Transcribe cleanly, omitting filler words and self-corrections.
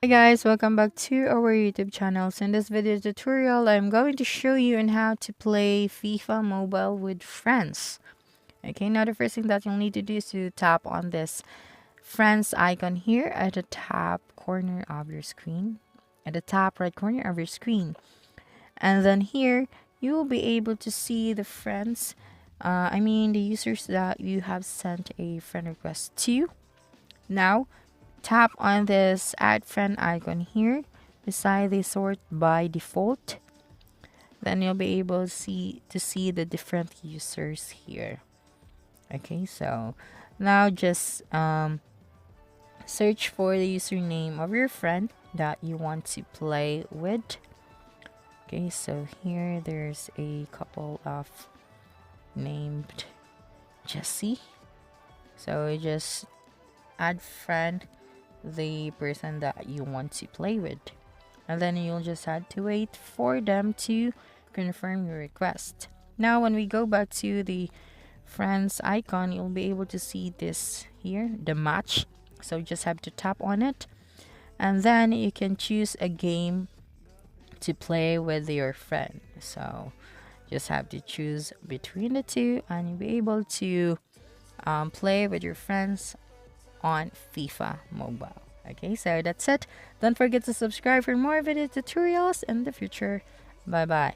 Hi guys, welcome back to our YouTube channel. So in this video tutorial, I'm going to show you on how to play FIFA Mobile with friends. Okay, now the first thing that you'll need to do is to tap on this friends icon here at the top corner of your screen, at the top right corner of your screen. And then here, you will be able to see the friends, the users that you have sent a friend request to. Now, tap on this add friend icon here beside the sort by default. Then you'll be able to see the different users here. Okay, so now just search for the username of your friend that you want to play with. Okay, so here there's a couple of named Jesse. So you just add friend the person that you want to play with, and then you'll just have to wait for them to confirm your request. Now when we go back to the friends icon, you'll be able to see this here, the match. So you just have to tap on it, and then you can choose a game to play with your friend. So just have to choose between the two, and you'll be able to play with your friends on FIFA Mobile. Okay, so that's it. Don't forget to subscribe for more video tutorials in the future. Bye bye.